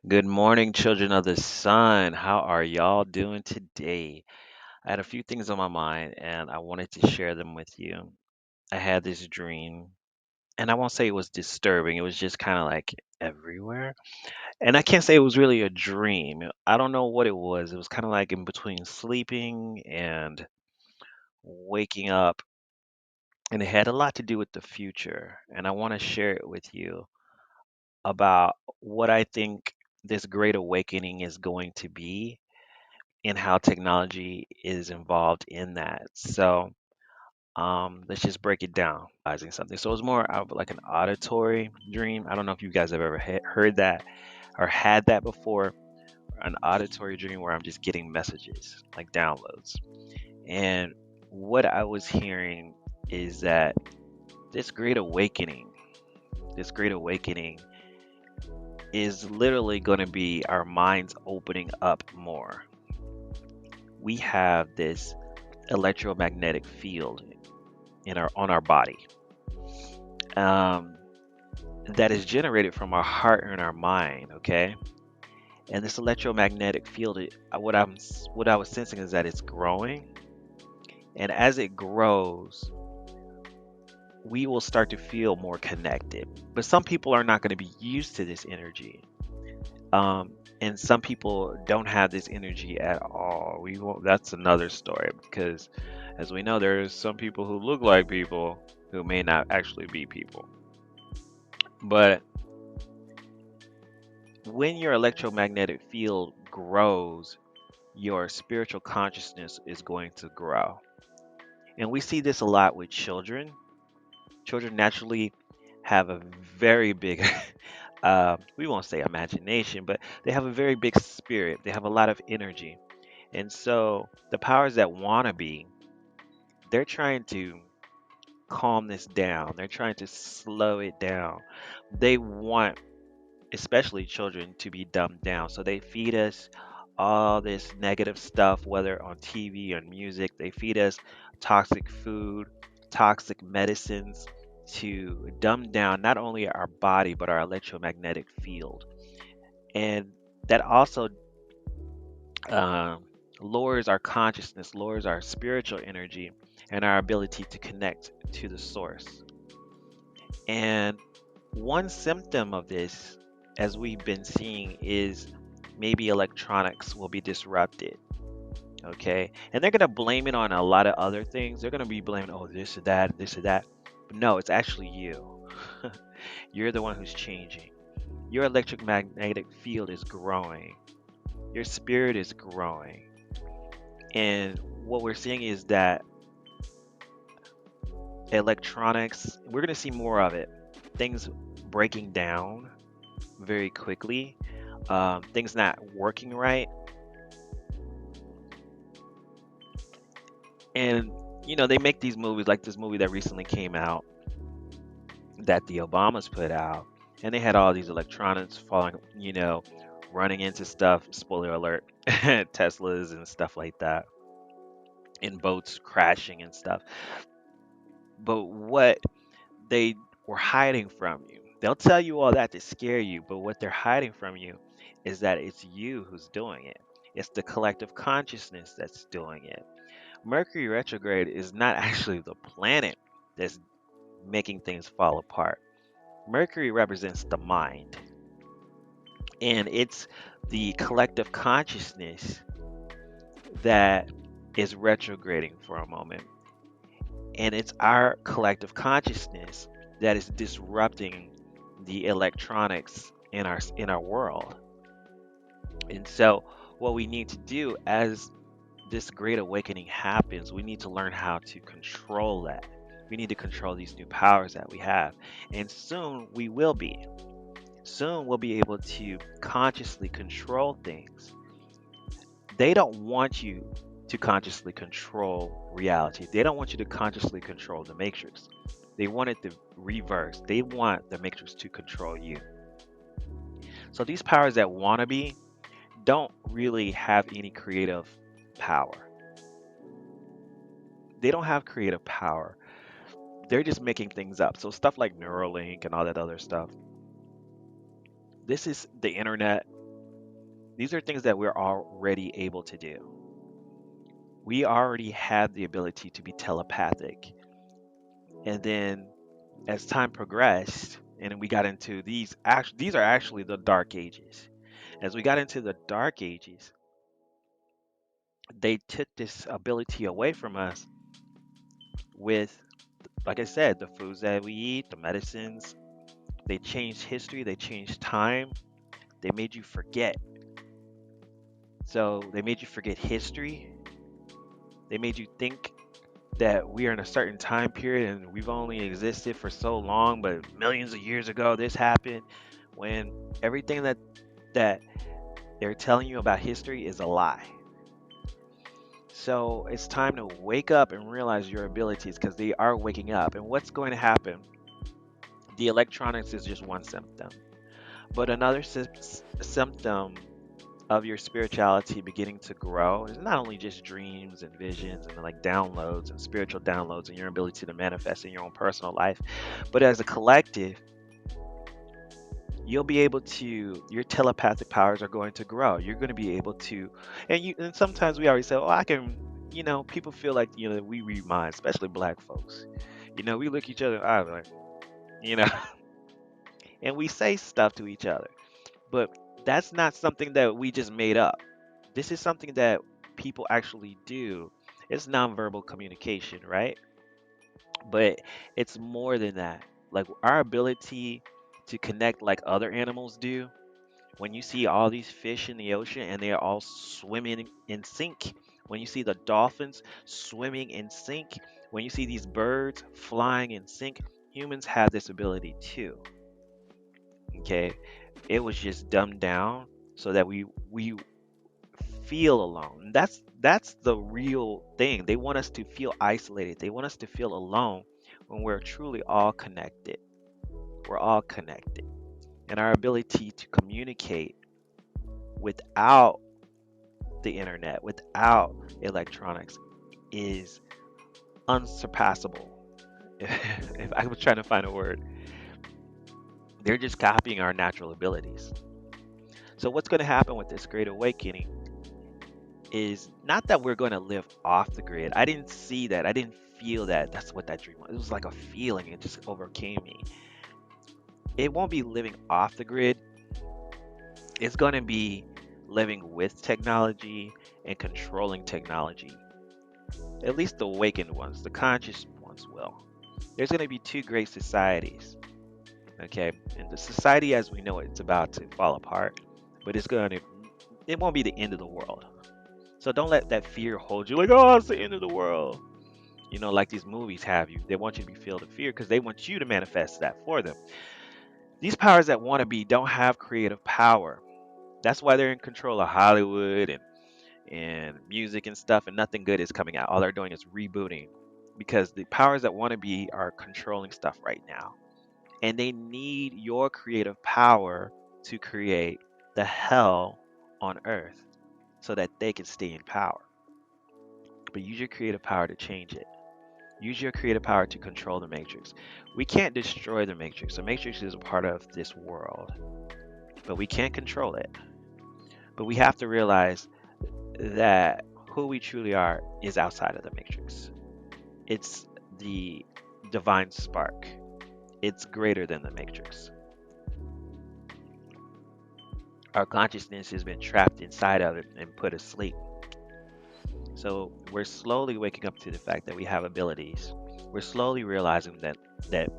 Good morning, children of the sun. How are y'all doing today? I had a few things on my mind and I wanted to share them with you. I had this dream, and I won't say it was disturbing, it was just kind of like everywhere. And I can't say it was really a dream. I don't know what it was. It was kind of like in between sleeping and waking up, and it had a lot to do with the future. And I want to share it with you about what I think this great awakening is going to be and how technology is involved in that. So let's just break it down. Something. So it's more of like an auditory dream. I don't know if you guys have ever heard that or had that before. An auditory dream where I'm just getting messages, like downloads. And what I was hearing is that this great awakening, this great awakening is literally going to be our minds opening up more. We have this electromagnetic field in our on our body, um, that is generated from our heart and our mind. Okay, and this electromagnetic field, what I was sensing is that it's growing, and as it grows, we will start to feel more connected. But some people are not going to be used to this energy. And some people don't have this energy at all. We won't, that's another story because, as we know, there's some people who look like people who may not actually be people. But when your electromagnetic field grows, your spiritual consciousness is going to grow. And we see this a lot with children. Children naturally have a very big, we won't say imagination, but they have a very big spirit. They have a lot of energy. And so the powers that want to be, they're trying to calm this down. They're trying to slow it down. They want, especially children, to be dumbed down. So they feed us all this negative stuff, whether on TV or music. They feed us toxic food, toxic medicines to dumb down not only our body, but our electromagnetic field. And that also um, lowers our consciousness, lowers our spiritual energy, and our ability to connect to the source. And one symptom of this, as we've been seeing, is maybe electronics will be disrupted. Okay. And they're going to blame it on a lot of other things. They're going to be blaming, oh, this or that, this or that. But no, it's actually you. You're the one who's changing. Your electromagnetic field is growing, your spirit is growing. And what we're seeing is that electronics, we're going to see more of it. Things breaking down very quickly, things not working right. And, they make these movies like this movie that recently came out that the Obamas put out. And they had all these electronics falling, running into stuff, spoiler alert, Teslas and stuff like that, and boats crashing and stuff. But what they were hiding from you, they'll tell you all that to scare you, but what they're hiding from you is that it's you who's doing it. It's the collective consciousness that's doing it. Mercury retrograde is not actually the planet that's making things fall apart. Mercury represents the mind, and it's the collective consciousness that is retrograding for a moment. And it's our collective consciousness that is disrupting the electronics in our world. And so what we need to do as this great awakening happens, we need to learn how to control that. We need to control these new powers that we have. And soon we will be. Soon we'll be able to consciously control things. They don't want you to consciously control reality. They don't want you to consciously control the matrix. They want it the reverse. They want the matrix to control you. So these powers that want to be don't really have any creative power. They don't have creative power. They're just making things up. So stuff like Neuralink and all that other stuff. This is the internet. These are things that we're already able to do. We already had the ability to be telepathic. And then as time progressed and we got into these are actually the dark ages. As we got into the dark ages, they took this ability away from us with, like I said, the foods that we eat, the medicines. They changed history, they changed time, they made you forget. So they made you forget history. They made you think that we are in a certain time period and we've only existed for so long, but millions of years ago this happened, when everything that they're telling you about history is a lie. So it's time to wake up and realize your abilities, because they are waking up. And what's going to happen? The electronics is just one symptom, but another symptom of your spirituality beginning to grow is not only just dreams and visions and like downloads and spiritual downloads and your ability to manifest in your own personal life, but as a collective, you'll be able to, your telepathic powers are going to grow. You're going to be able to, and sometimes we always say, oh, I can, people feel like, we read minds, especially black folks. We look each other in the eye, like, you know, and we say stuff to each other. But that's not something that we just made up. This is something that people actually do. It's nonverbal communication, right? But it's more than that. Like our ability to connect like other animals do. When you see all these fish in the ocean and they are all swimming in sync, when you see the dolphins swimming in sync, when you see these birds flying in sync, humans have this ability too. Okay? It was just dumbed down so that we feel alone. And that's the real thing. They want us to feel isolated. They want us to feel alone when we're truly all connected. We're all connected. And our ability to communicate without the internet, without electronics, is unsurpassable. If I was trying to find a word, they're just copying our natural abilities. So what's going to happen with this great awakening is not that we're going to live off the grid. I didn't see that. I didn't feel that. That's what that dream was. It was like a feeling. It just overcame me. It won't be living off the grid. It's going to be living with technology and controlling technology. At least the awakened ones, the conscious ones will. There's going to be two great societies. Okay. And the society as we know it, it's about to fall apart, but it won't be the end of the world. So don't let that fear hold you like, oh, it's the end of the world. Like these movies have you. They want you to be filled with fear because they want you to manifest that for them. These powers that want to be don't have creative power. That's why they're in control of Hollywood and music and stuff, and nothing good is coming out. All they're doing is rebooting because the powers that want to be are controlling stuff right now. And they need your creative power to create the hell on earth so that they can stay in power. But use your creative power to change it. Use your creative power to control the matrix. We can't destroy the matrix. The matrix is a part of this world, but we can't control it. But we have to realize that who we truly are is outside of the matrix. It's the divine spark. It's greater than the matrix. Our consciousness has been trapped inside of it and put asleep. So we're slowly waking up to the fact that we have abilities. We're slowly realizing that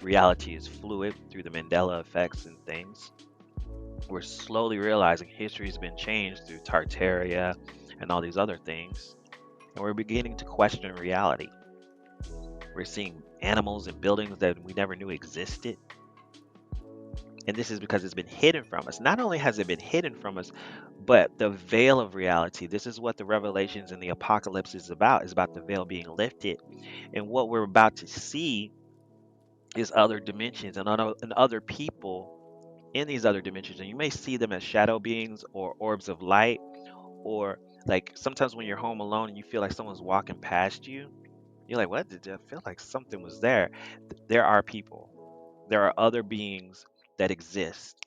reality is fluid through the Mandela effects and things. We're slowly realizing history's been changed through Tartaria and all these other things. And we're beginning to question reality. We're seeing animals and buildings that we never knew existed. And this is because it's been hidden from us. Not only has it been hidden from us, but the veil of reality. This is what the revelations and the apocalypse is about the veil being lifted. And what we're about to see is other dimensions and other people in these other dimensions. And you may see them as shadow beings or orbs of light, or like sometimes when you're home alone and you feel like someone's walking past you, you're like, what? Did I feel like something was there? There are people. There are other beings that exist.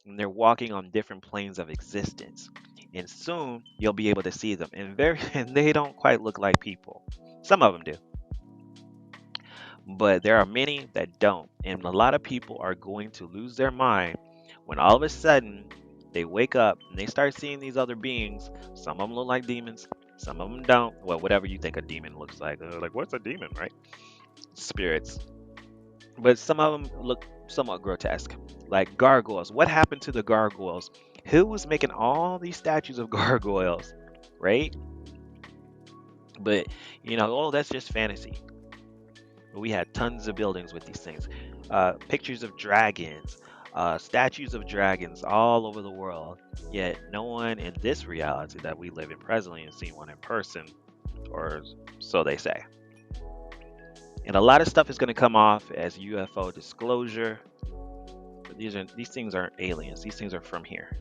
and they're walking on different planes of existence. And soon you'll be able to see them. And very and they don't quite look like people. Some of them do, but there are many that don't. And a lot of people are going to lose their mind when all of a sudden they wake up and they start seeing these other beings. Some of them look like demons, some of them don't. Well, whatever you think a demon looks like. Like, what's a demon, right? Spirits. But some of them look somewhat grotesque, like gargoyles. What happened to the gargoyles? Who was making all these statues of gargoyles, right? But oh, that's just fantasy. We had tons of buildings with these things, pictures of dragons, statues of dragons all over the world. Yet no one in this reality that we live in presently has seen one in person, or so they say. And a lot of stuff is going to come off as UFO disclosure. But these things aren't aliens. These things are from here.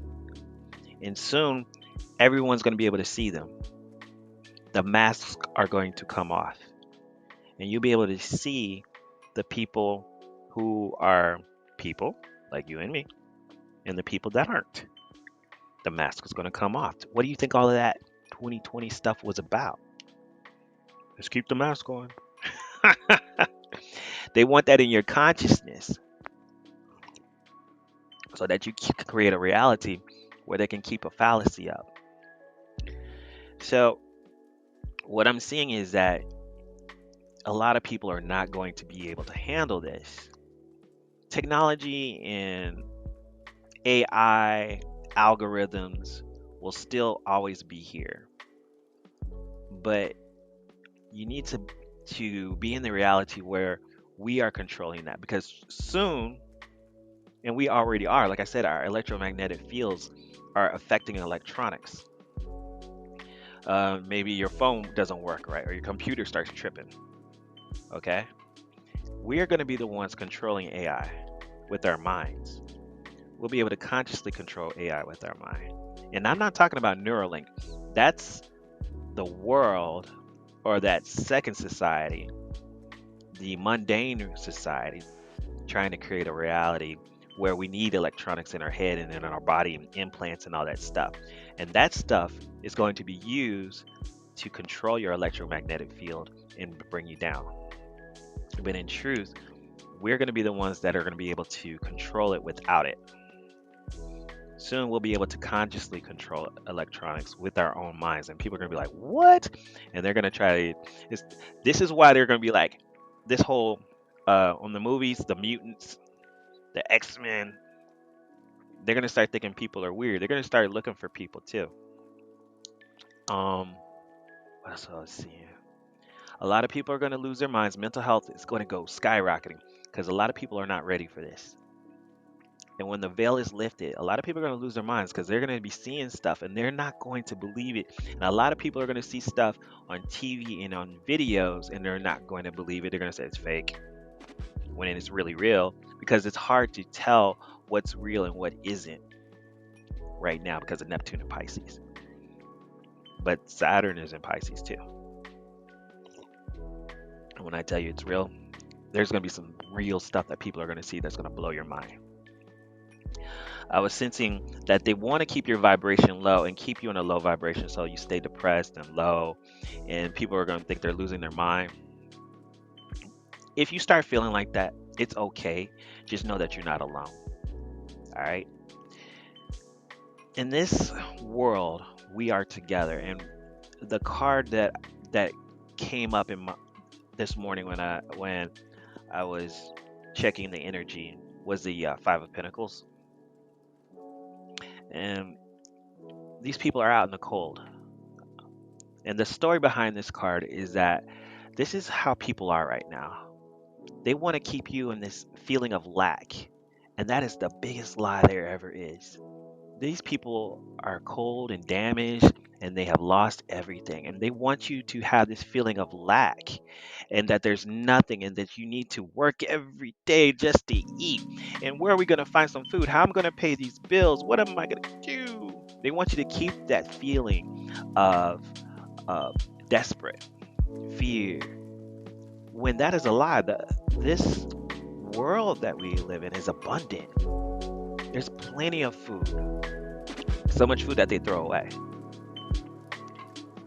And soon, everyone's going to be able to see them. The masks are going to come off, and you'll be able to see the people who are people like you and me, and the people that aren't. The mask is going to come off. What do you think all of that 2020 stuff was about? Let's keep the mask on. They want that in your consciousness so that you create a reality where they can keep a fallacy up. So, what I'm seeing is that a lot of people are not going to be able to handle this. Technology and AI algorithms will still always be here, but you need to be in the reality where we are controlling that, because soon, and we already are, like I said, our electromagnetic fields are affecting electronics. Maybe your phone doesn't work right, or your computer starts tripping. Okay, we are going to be the ones controlling AI with our minds. We'll be able to consciously control AI with our mind. And I'm not talking about Neuralink. That's the world, or that second society, the mundane society, trying to create a reality where we need electronics in our head and in our body and implants and all that stuff. And that stuff is going to be used to control your electromagnetic field and bring you down. But in truth, we're going to be the ones that are going to be able to control it without it. Soon we'll be able to consciously control electronics with our own minds, and people are going to be like, "What?" And they're going to try. This is why they're going to be like, this whole on the movies, the mutants, the X-Men. They're going to start thinking people are weird. They're going to start looking for people too. What else I was seeing? A lot of people are going to lose their minds. Mental health is going to go skyrocketing because a lot of people are not ready for this. And when the veil is lifted, a lot of people are going to lose their minds because they're going to be seeing stuff and they're not going to believe it. And a lot of people are going to see stuff on TV and on videos and they're not going to believe it. They're going to say it's fake when it's really real, because it's hard to tell what's real and what isn't right now because of Neptune and Pisces. But Saturn is in Pisces too. And when I tell you it's real, there's going to be some real stuff that people are going to see that's going to blow your mind. I was sensing that they want to keep your vibration low and keep you in a low vibration so you stay depressed and low, and people are going to think they're losing their mind. If you start feeling like that, it's okay. Just know that you're not alone. All right? In this world, we are together, and the card that came up this morning when I was checking the energy was the Five of Pentacles. And these people are out in the cold. And the story behind this card is that this is how people are right now. They want to keep you in this feeling of lack. And that is the biggest lie there ever is. These people are cold and damaged and they have lost everything. And they want you to have this feeling of lack and that there's nothing and that you need to work every day just to eat. And where are we going to find some food? How am I going to pay these bills? What am I going to do? They want you to keep that feeling of desperate, fear. When that is a lie, this world that we live in is abundant. There's plenty of food, so much food that they throw away.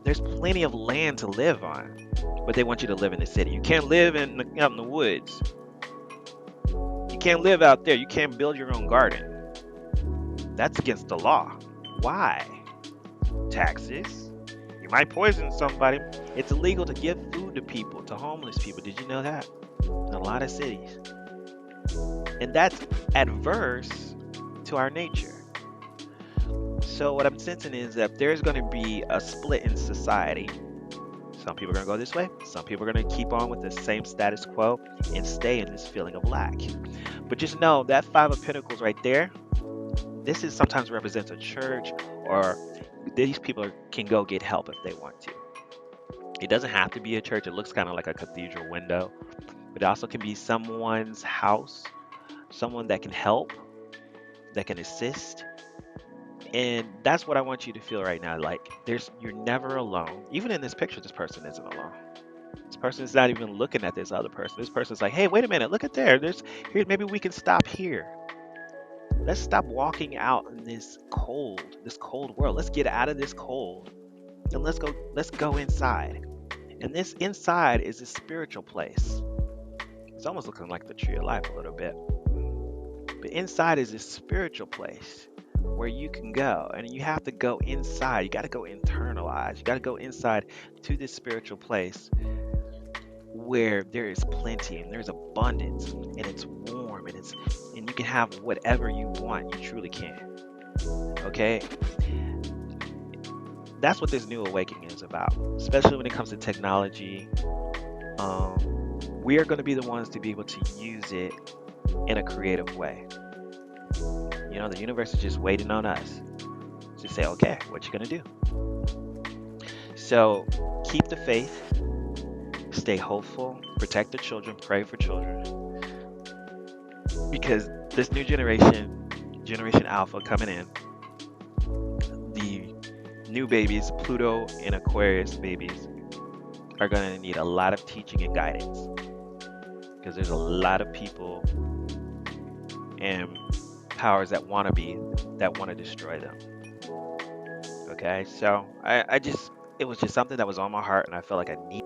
There's plenty of land to live on, but they want you to live in the city. You can't live out in the woods. You can't live out there. You can't build your own garden. That's against the law. Why? Taxes. You might poison somebody. It's illegal to give food to people, to homeless people. Did you know that? In a lot of cities. And that's adverse to our nature. So what I'm sensing is that there's going to be a split in society. Some people are going to go this way. Some people are going to keep on with the same status quo and stay in this feeling of lack. But just know that Five of Pentacles right there, this is sometimes represents a church, or these people can go get help if they want to. It doesn't have to be a church. It looks kind of like a cathedral window, but it also can be someone's house, someone that can help, that can assist. And that's what I want you to feel right now. Like you're never alone. Even in this picture, this person isn't alone. This person is not even looking at this other person. This person's like, hey, wait a minute, look at there. There's here, maybe we can stop here. Let's stop walking out in this cold world. Let's get out of this cold and let's go inside. And this inside is a spiritual place. It's almost looking like the tree of life a little bit. But inside is a spiritual place where you can go, and you have to go inside. You got to go internalize. You got to go inside to this spiritual place where there is plenty and there's abundance and it's warm and you can have whatever you want. You truly can. Okay? That's what this new awakening is about, especially when it comes to technology. We are going to be the ones to be able to use it in a creative way. You know, the universe is just waiting on us to say, okay, what you gonna do? So keep the faith, stay hopeful, protect the children, pray for children, because this new generation, Generation Alpha coming in, the new babies, Pluto and Aquarius babies, are gonna need a lot of teaching and guidance, because there's a lot of people and powers that want to destroy them. Okay, so I just, it was just something that was on my heart, and I felt like I need